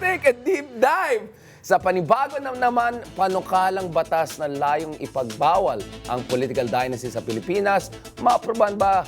take a deep dive sa panibago na naman panukalang batas na layong ipagbawal ang political dynasty sa Pilipinas. Maaproban ba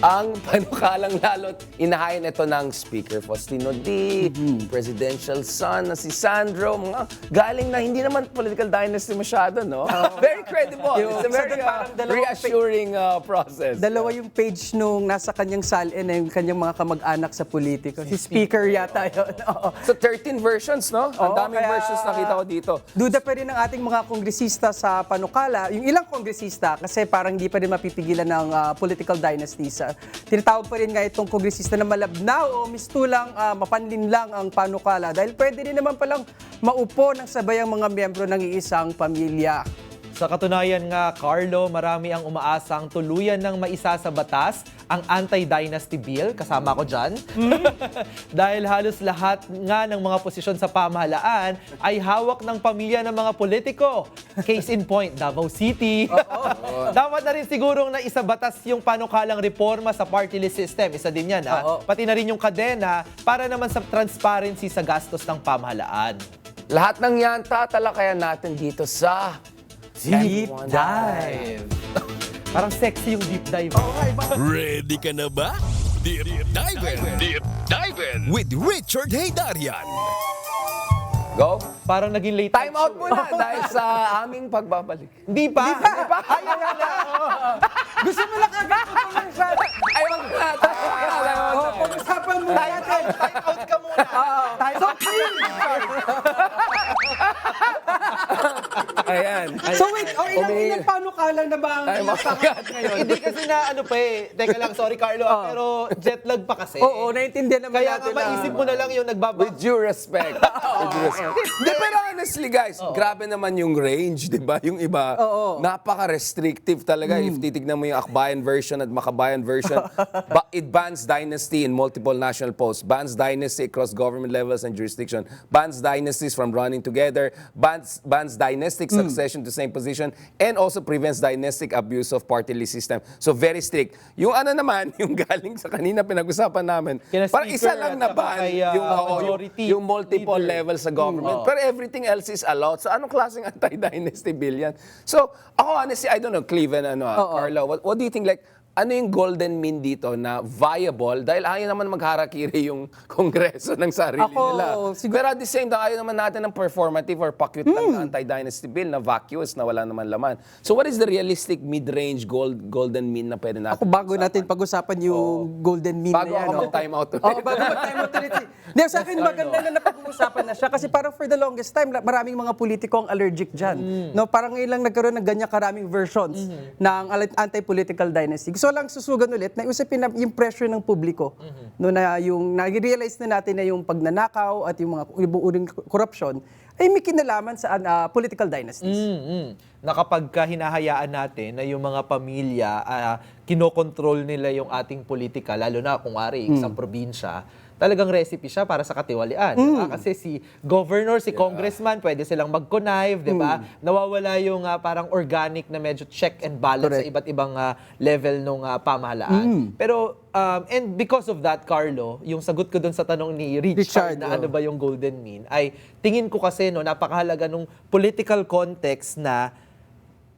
ang panukalang lalo't inahayin ito ng Speaker Faustino D, presidential son na si Sandro, mga galing na hindi naman political dynasty masyado, no? Very credible. It's a very reassuring process. Dalawa yung page nung nasa kanyang salin na yung kanyang mga kamag-anak sa politiko. Si Speaker yata yun. Oo. So 13 versions, no? Ang Oo, daming kaya versions nakita ko dito. Duda pa rin ng ating mga kongresista sa panukala. Yung ilang kongresista, kasi parang hindi pa rin mapipigilan ng political dynasties. Tinatawag pa rin nga itong kongresista na malabnaw o mistulang mapanlin lang ang panukala dahil pwede rin naman palang maupo ng sabayang mga miyembro ng iisang pamilya. Sa katunayan nga, Carlo, marami ang umaasang tuluyan ng maisa sa batas ang anti-dynasty bill, kasama ko dyan. Dahil halos lahat nga ng mga posisyon sa pamahalaan ay hawak ng pamilya ng mga politiko. Case in point, Davao City. Dapat na rin sigurong na isa batas yung panukalang reforma sa party list system. Isa din yan, ha? Pati na rin yung kadena para naman sa transparency sa gastos ng pamahalaan. Lahat ng yan, tatalakayan natin dito sa Deep Dive. Parang sexy yung deep dive. Ready ka na ba? Deep Dive! Deep Dive! With Richard Haydarian. Go. Parang naging late Time out muna dahil sa aming pagbabalik. Hindi pa. Ayaw nga na. Gusto mo lang agad tutuloy siya. Ay, wag na. Pag-usapan mo natin. Time out ka muna. So, please. Ayan. So wait, ilang panukala na ba ang Ay, makagat ngayon. Hindi kasi na ano pa eh. Teka lang, sorry Carlo, pero jet lag pa kasi. Oo, naiintindihan naman Kaya nga natin na. maisip mo na lang yung With due respect. With due respect. Di, pero honestly guys, grabe naman yung range, di ba? Yung iba, napaka-restrictive talaga. If titignan mo yung Akbayan version at Makabayan version, it bans dynasty in multiple national posts, bans dynasty across government levels and jurisdiction, bans dynasties from running together, bans dynastic succession to same position, and also prevents dynastic abuse of party list system. So very strict. Yung ano naman, yung galing sa kanina pinag-usapan namin, Kina parang isa Speaker lang at na saka ban kay, majority yung multiple leader. levels sa government. Pero everything else is allowed. So anong klaseng anti-dynasty bill yan? So ako honestly, I don't know, Cleveland, Carlo, what do you think, like, ano yung golden mean dito na viable dahil ayaw naman magharakiri yung kongreso ng sarili nila. Pero at the same time, ayaw naman natin ng performative or pakit lang na anti-dynasty bill na vacuous na wala naman laman. So what is the realistic mid-range golden mean na pwede natin Ako bago natin pag-usapan yung golden mean bago na yan. ako mag-time out ulit. Oo, bago mag-time out ulit. Hindi, sa akin maganda na napag-uusapan na siya kasi parang for the longest time, maraming mga politiko ang allergic dyan. No, parang ngayon lang nagkaroon ng ganyan karaming versions ng anti-political dynasty. So lang susugan ulit na usapin na yung pressure ng publiko. No, na yung nag-realize na natin na yung pagnanakaw at yung mga ibang korupsyon ay may kinalaman sa political dynasties. Na kapag hinahayaan natin na yung mga pamilya, kinokontrol nila yung ating politika, lalo na kung ari isang probinsya, talagang recipe siya para sa katiwalian. Diba? Kasi si governor, si congressman, pwede silang mag-connive, di ba? Nawawala yung parang organic na medyo check and balance sa iba't ibang level ng pamahalaan. Pero, and because of that, Carlo, yung sagot ko dun sa tanong ni Richard na ano ba yung golden mean, ay tingin ko kasi napakahalaga nung political context na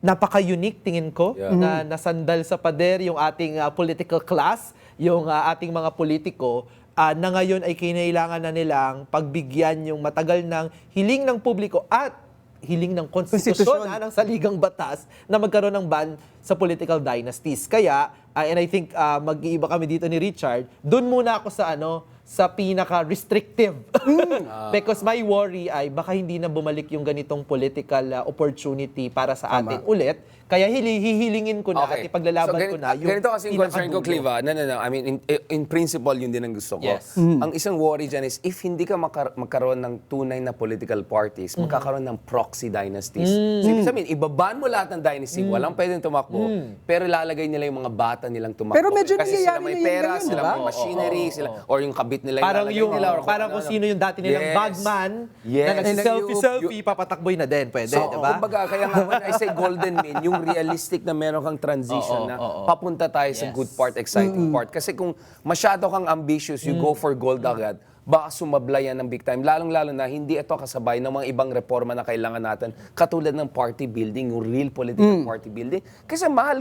napaka-unique tingin ko na nasandal sa pader yung ating political class, yung ating mga politiko, na ngayon ay kinailangan na nilang pagbigyan yung matagal ng hiling ng publiko at hiling ng konstitusyon ng saligang batas na magkaroon ng ban sa political dynasties. Kaya, and I think mag-iiba kami dito ni Richard, dun muna ako sa pinaka-restrictive. Because my worry ay baka hindi na bumalik yung ganitong political opportunity para sa atin ulit. Kaya hihilingin ko na at ipaglalaban ko na yung ganito kasi yung concern ko, Cliva. No. I mean, in principle, yun din ang gusto ko. Yes. Ang isang worry dyan is, if hindi ka magkaroon ng tunay na political parties, magkakaroon ng proxy dynasties. So, ibig sabihin, ibaban mo lahat ng dynasty, walang pwedeng tumakbo, pero lalagay nila yung mga bata nilang tumakbo. Pero medyo kasi sila nangyayari may na yun pera, ngayon, sila diba? may machinery, sila, or yung kabit nila yung parang lalagay yung nila. Or parang kung sino yung dati nilang bagman Yes. na nagsi-selfie, papatakboy na din. Pwede, So, diba? kumbaga, kaya nga, when I say golden mean, yung realistic na meron kang transition na papunta tayo sa good part, exciting part. Kasi kung masyado kang ambitious, you go for gold agad, baka sumablayan ng big time. Lalong-lalo na hindi ito kasabay ng mga ibang reforma na kailangan natin, katulad ng party building, yung real political party building. Kasi mahal,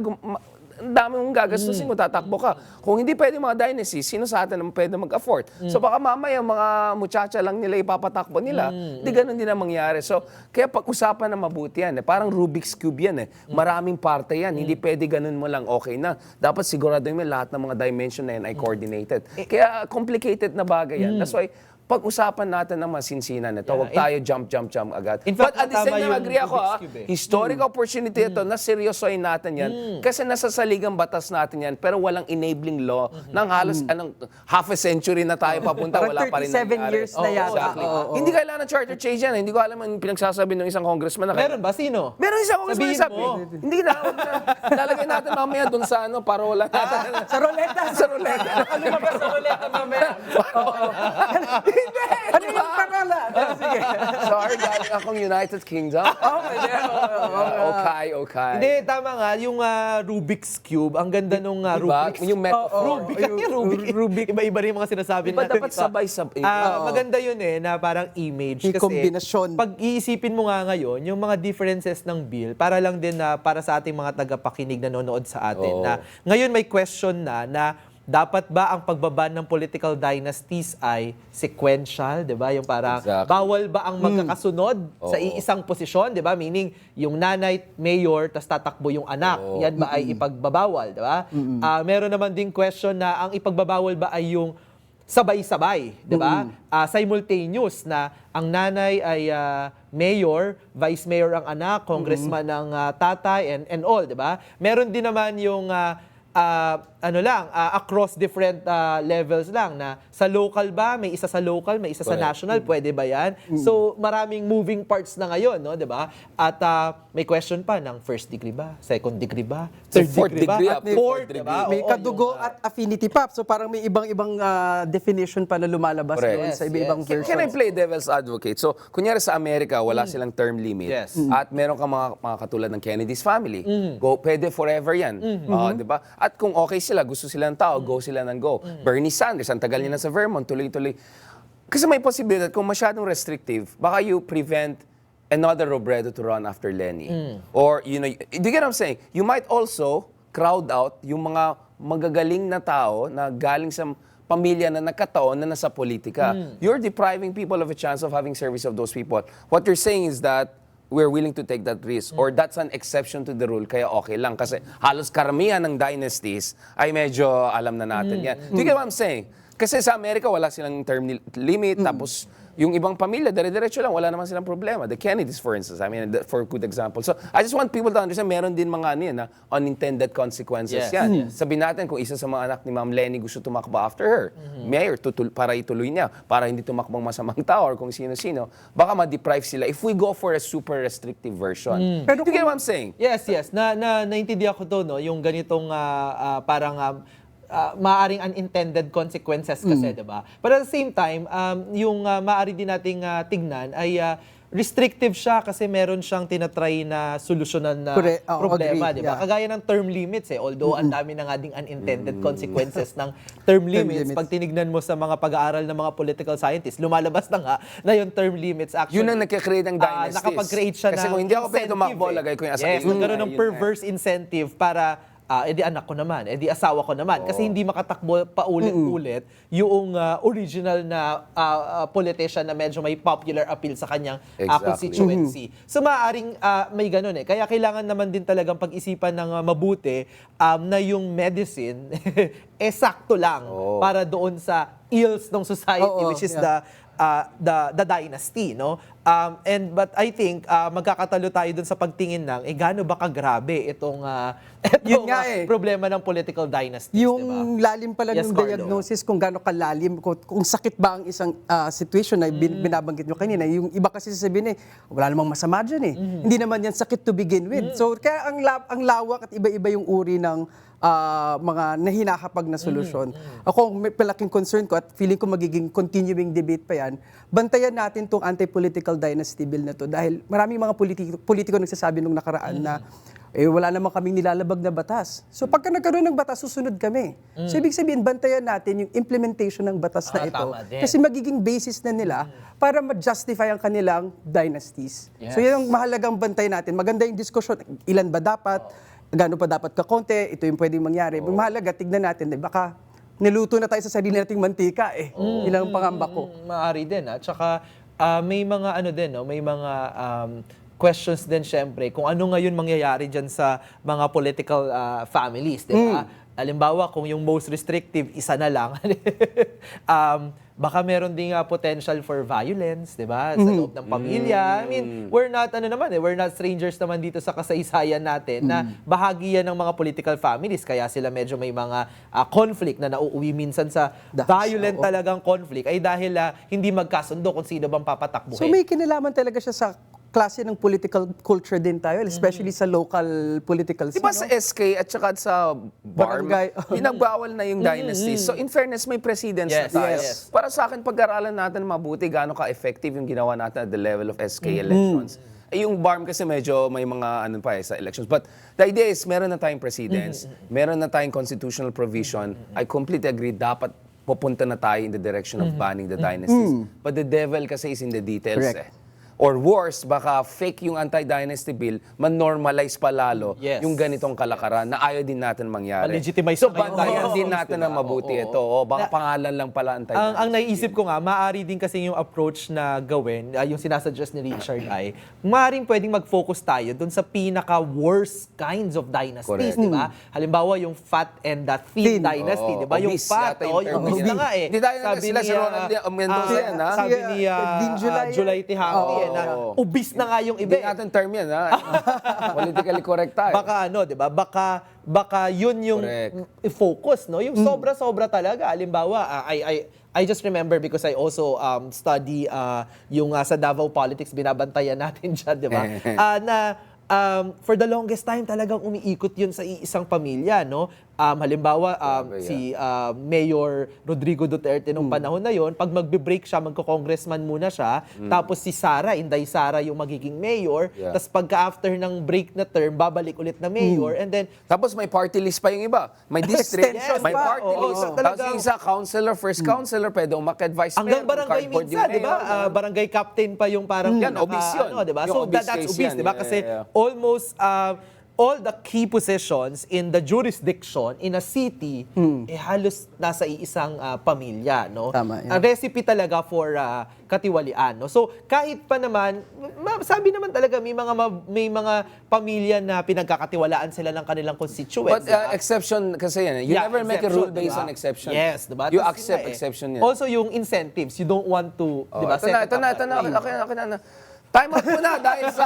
ang dami mong gagastusin kung tatakbo ka. Kung hindi pwede mga dynasty, sino sa atin naman pwede mag-afford? So baka mamaya mga muchacha lang nila ipapatakbo nila. Di ganun din ang mangyari. So kaya pag-usapan na mabuti yan. Parang Rubik's Cube yan. Maraming parte yan. Hindi pwede ganun mo lang okay na. Dapat siguraduhin mo lahat ng mga dimension na yan ay coordinated. Kaya complicated na bagay yan. That's why pag-usapan natin ng masinsinan ito. Huwag tayo jump agad. In fact, But at the same tama time, yung agree ako, Rubik's Cube historic opportunity ito na seryosoin natin yan. Kasi nasa saligang batas natin yan, pero walang enabling law ng halos half a century na tayo papunta, Parang wala pa rin 37 nangyari. years na yata. Exactly. Oo. Hindi kailangan ng charter change yan. Hindi ko alam ang pinagsasabi ng isang congressman na Meron ba? Sino? Meron isang congressman Sabihin sabi. mo. Hindi na. Lalagay natin mamaya dun sa parola natin. Sa roleta. Sa ruleta. Ano ba sa roleta mamaya? Hindi. Ano yung parola? Sige. Sorry, galing akong United Kingdom. Okay. Hindi, tama nga. Yung Rubik's Cube, ang ganda nung Diba? Rubik's Yung metaphor. Rubik. Rubik. Iba-iba rin yung mga sinasabi Diba natin. dapat sabay-sabay? Maganda yun na parang image. Yung Kasi kombinasyon. pag iisipin mo nga ngayon, yung mga differences ng bill, para lang din na para sa ating mga tagapakinig na nanonood sa atin, na ngayon may question na dapat ba ang pagbaban ng political dynasties ay sequential, 'di ba? Yung parang Exactly. bawal ba ang magkakasunod sa iisang posisyon, 'di ba? Meaning yung nanay mayor tas tatakbo yung anak. Yan ba ay ipagbabawal, 'di ba? Meron naman ding question na ang ipagbabawal ba ay yung sabay-sabay, 'di ba? Simultaneous na ang nanay ay mayor, vice mayor ang anak, congressman ang tatay and all, 'di ba? Meron din naman yung across different levels lang na sa local ba, may isa sa local, may isa sa national, pwede ba yan? So, maraming moving parts na ngayon, no, 'di ba? At may question pa ng first degree ba, second degree ba, third Fourth degree ba, degree, at fourth fourth, degree. 'di ba? May Oo, kadugo at affinity pa. So parang may ibang-ibang definition pa na lumalabas Correct. doon sa iba-ibang versions. Can I play devil's advocate? So, kunyari sa Amerika, wala silang term limit. Yes. At meron ka mga katulad ng Kennedy's family. Pwede forever yan. Di ba? At kung okay sila, gusto sila ng tao, go sila ng go. Bernie Sanders, ang tagal niya na sa Vermont, tuloy-tuloy. Kasi may posibilidad, kung masyadong restrictive, baka you prevent another Robredo to run after Lenny. Or, do you get what I'm saying? You might also crowd out yung mga magagaling na tao na galing sa pamilya na nagkataon na nasa politika. You're depriving people of a chance of having service of those people. What you're saying is that we're willing to take that risk or that's an exception to the rule kaya okay lang kasi halos karamihan ng dynasties ay medyo alam na natin yan. Do you get what I'm saying? Kasi sa Amerika wala silang term limit tapos yung ibang pamilya dire-diretso lang wala naman silang problema. The Kennedys for instance, I mean for a good example. So I just want people to understand meron din mga unintended consequences Yes. yan. Sabihin natin kung isa sa mga anak ni Ma'am Lenny gusto tumakbo after her, mayor para ituloy niya, para hindi tumakbong masamang tao or kung sino-sino, baka ma-deprive sila if we go for a super restrictive version. Pero do you get what I'm saying? Yes. Naintindihan ko to, no, yung ganitong parang maaring unintended consequences kasi, 'di ba? But at the same time, yung maaari din nating tignan ay restrictive siya kasi meron siyang tinatry na solusyonan na problema, agree, 'di ba? yeah. Kagaya ng term limits although ang dami na nga ding unintended consequences ng term limits. Pag tinignan mo sa mga pag-aaral ng mga political scientists, lumalabas na nga na yung term limits actually. Yun ang nagkakreate ng dynasties. Nakapag-create siya Kasi ng kung hindi ako pwede incentive, tumakbo, lagay ko yung asawa. Yes, nagkaroon ng perverse incentive para edi anak ko naman, edi asawa ko naman. Kasi hindi makatakbo paulit-ulit yung original na politician na medyo may popular appeal sa kanyang Exactly. constituency. So maaaring may ganun eh. Kaya kailangan naman din talagang pag-isipan ng mabuti na yung medicine sakto lang para doon sa ills ng society which is the dynasty, no? But I think magkakatalo tayo dun sa pagtingin ng gaano ba kagrabe itong Yun nga problema ng political dynasties, Yung diba? lalim pala Yes, ng Carlo. diagnosis, kung gaano kalalim, kung sakit ba ang isang situation na binabanggit nyo kanina. Yung iba kasi sasabihin wala namang masama dyan Hindi naman yan sakit to begin with. So kaya ang lawak at iba-iba yung uri ng mga nahinahapag na solusyon. Ako, may palaking concern ko at feeling ko magiging continuing debate pa yan, bantayan natin tong anti-political dynasty bill na to dahil maraming mga politiko nagsasabi nung nakaraan na wala naman kaming nilalabag na batas. So pagka nagkaroon ng batas, susunod kami. So ibig sabihin, bantayan natin yung implementation ng batas na ito. Tama din. Kasi magiging basis na nila para ma-justify ang kanilang dynasties. So yan ang mahalagang bantay natin. Maganda yung diskusyon, ilan ba dapat, gaano pa dapat kakonti, ito yung pwedeng mangyari. Mahalaga, tignan natin, baka niluto na tayo sa sarili nating mantika ilang pangamba ko. Maaari din. At saka may mga ano din, no? May mga questions din syempre kung ano ngayon mangyayari dyan sa mga political families, di ba? Halimbawa, kung yung most restrictive, isa na lang, baka meron din potential for violence, di ba? Sa loob ng pamilya. I mean, we're not strangers naman dito sa kasaysayan natin na bahagi yan ng mga political families. Kaya sila medyo may mga conflict na nauuwi minsan sa violent talagang conflict ay dahil hindi magkasundo kung sino bang papatakbuhin. So may kinalaman talaga siya sa klase ng political culture din tayo, especially sa local political scene. Diba sa SK at saka sa BARM, Barangay. pinagbawal na yung dynasty. So in fairness, may precedents Yes, na tayo. yes. Para sa akin, pag-aralan natin mabuti gaano ka-effective yung ginawa natin at the level of SK elections. Yung BARM kasi medyo may mga sa elections. But the idea is, meron na tayong precedents, meron na tayong constitutional provision. I completely agree, dapat pupunta na tayo in the direction of banning the dynasties. But the devil kasi is in the details. Correct. Or worse, baka fake yung anti-dynasty bill, man-normalize pa lalo Yes. yung ganitong kalakaran na ayaw din natin mangyari. Ma-legitimize So, na kayo. bantayan din Oo, natin diba? na mabuti Oo. ito. Baka pangalan lang pala anti-dynasty. Ang naiisip ko nga, maaari din kasi yung approach na gawin, yung sinasuggest ni Richard ay, maaaring pwedeng mag-focus tayo dun sa pinaka-worst kinds of dynasties, Correct. di ba? Halimbawa, yung fat and the thin dynasty, di ba? Yung Obese fat, yata yung term. yung obese na nga eh. Hindi tayo sila si ni, Ronald Mendoza yan, ha? Sabi ni Dean Julay. Julay Tihangi, na obese na nga yung iba. Hindi natin term yan, ha? Politically correct tayo. Baka ano, 'di ba? Baka yun yung focus, no? Yung sobra-sobra talaga. Halimbawa, I just remember because I also study yung sa Davao politics, binabantayan natin diyan, 'di ba? Na for the longest time talagang umiikot yun sa isang pamilya, no? Halimbawa, si Mayor Rodrigo Duterte nung panahon na yon, pag magbe-break siya, magko-congressman muna siya, tapos si Sara, Inday Sara yung magiging mayor, tapos pagka-after ng break na term, babalik ulit na mayor, and then Tapos may party list pa yung iba. May district, Extension may pa. party Oo, list. so Tapos talagang- yung isa, councilor, first councilor, pwede umakyat vice mayor. hanggang barangay cardboard minsan, yung di ba? mayor. Barangay captain pa yung parang Yan, pinaka- obese yun. Ano, di ba? Yung So obese that's case obese, yan. di ba? Yeah, Kasi yeah. almost all the key positions in the jurisdiction in a city halos nasa iisang pamilya, no? Tama, yan. Ang recipe talaga for katiwalian, no? So kahit pa naman sabi naman talaga may mga pamilya na pinagkakatiwalaan sila ng kanilang constituents. But di ba? exception kasi yan. You Yeah, never make a exception, rule based diba? on exception. Yes, diba? You Tas accept yun nga exception yan. Also, yung incentives, you don't want to, di ba? Ito na. Time out muna dahil sa